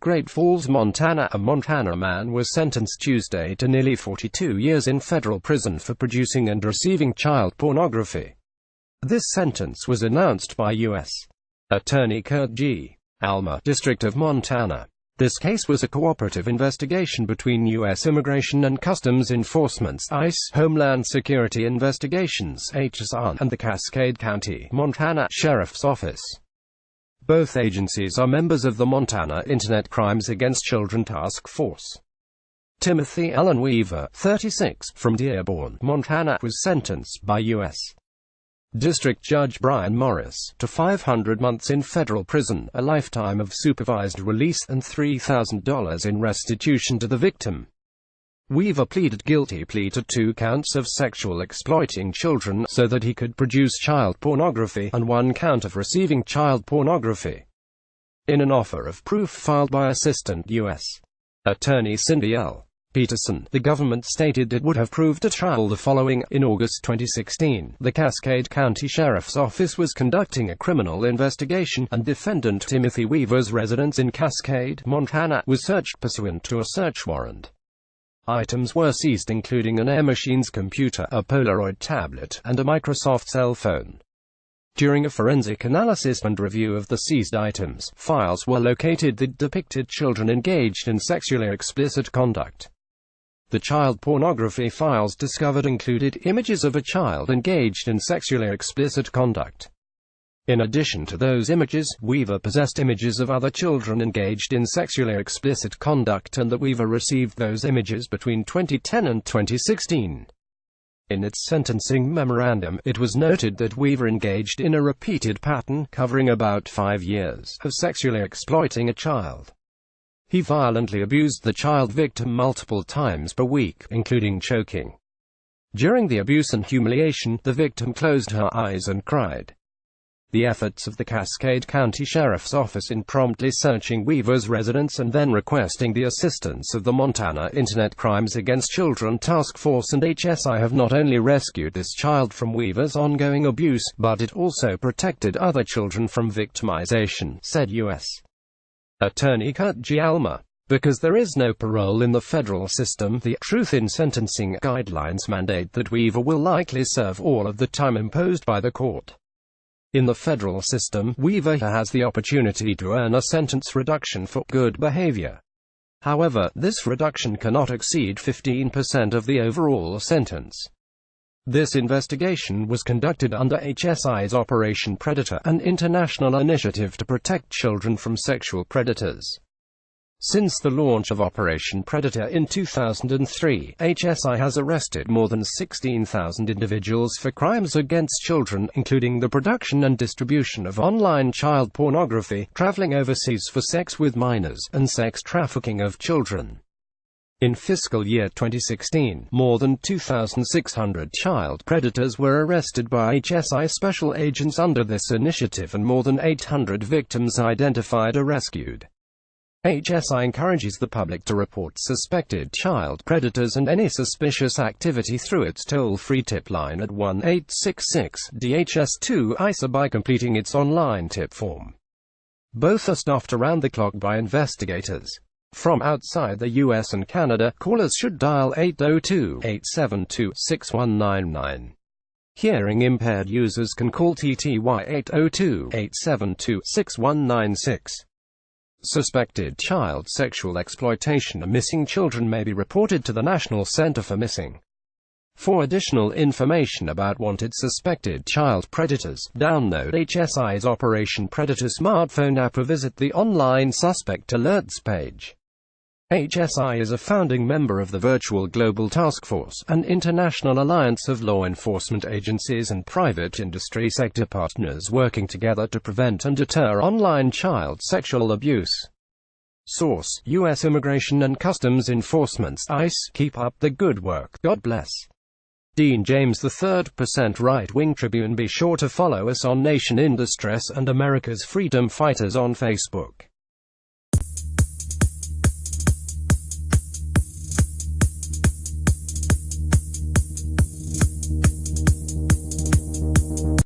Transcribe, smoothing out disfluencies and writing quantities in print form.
Great Falls, Montana. A Montana man was sentenced Tuesday to nearly 42 years in federal prison for producing and receiving child pornography. This sentence was announced by U.S. Attorney Kurt G. Alma, District of Montana. This case was a cooperative investigation between U.S. Immigration and Customs Enforcement's ICE, Homeland Security Investigations (HSI), and the Cascade County, Montana Sheriff's Office. Both agencies are members of the Montana Internet Crimes Against Children Task Force. Timothy Allen Weaver, 36, from Dearborn, Montana, was sentenced by U.S. District Judge Brian Morris to 500 months in federal prison, a lifetime of supervised release, and $3,000 in restitution to the victim. Weaver pleaded guilty to 2 counts of sexual exploiting children so that he could produce child pornography, and 1 count of receiving child pornography. In an offer of proof filed by Assistant U.S. Attorney Cindy L. Peterson, the government stated it would have proved at trial the following. In August 2016, the Cascade County Sheriff's Office was conducting a criminal investigation, and defendant Timothy Weaver's residence in Cascade, Montana, was searched pursuant to a search warrant. Items were seized including an Air Machines computer, a Polaroid tablet, and a Microsoft cell phone. During a forensic analysis and review of the seized items, files were located that depicted children engaged in sexually explicit conduct. The child pornography files discovered included images of a child engaged in sexually explicit conduct. In addition to those images, Weaver possessed images of other children engaged in sexually explicit conduct, and that Weaver received those images between 2010 and 2016. In its sentencing memorandum, it was noted that Weaver engaged in a repeated pattern, covering about 5 years, of sexually exploiting a child. He violently abused the child victim multiple times per week, including choking. During the abuse and humiliation, the victim closed her eyes and cried. The efforts of the Cascade County Sheriff's Office in promptly searching Weaver's residence and then requesting the assistance of the Montana Internet Crimes Against Children Task Force and HSI have not only rescued this child from Weaver's ongoing abuse, but it also protected other children from victimization, said U.S. Attorney Kurt G. Alma. Because there is no parole in the federal system, the Truth in Sentencing guidelines mandate that Weaver will likely serve all of the time imposed by the court. In the federal system, Weaver has the opportunity to earn a sentence reduction for good behavior. However, this reduction cannot exceed 15% of the overall sentence. This investigation was conducted under HSI's Operation Predator, an international initiative to protect children from sexual predators. Since the launch of Operation Predator in 2003, HSI has arrested more than 16,000 individuals for crimes against children, including the production and distribution of online child pornography, traveling overseas for sex with minors, and sex trafficking of children. In fiscal year 2016, more than 2,600 child predators were arrested by HSI special agents under this initiative, and more than 800 victims identified or rescued. HSI encourages the public to report suspected child predators and any suspicious activity through its toll-free tip line at 1-866-DHS-2-ISA by completing its online tip form. Both are staffed around the clock by investigators. From outside the US and Canada, callers should dial 802-872-6199. Hearing-impaired users can call TTY 802-872-6196. Suspected child sexual exploitation or missing children may be reported to the National Center for Missing. For additional information about wanted suspected child predators, download HSI's Operation Predator smartphone app or visit the online Suspect Alerts page. HSI is a founding member of the Virtual Global Task Force, an international alliance of law enforcement agencies and private industry sector partners working together to prevent and deter online child sexual abuse. Source: U.S. Immigration and Customs Enforcement's ICE. Keep up the good work. God bless. Dean James III. Right-Wing Tribune. Be sure to follow us on Nation in Distress and America's Freedom Fighters on Facebook.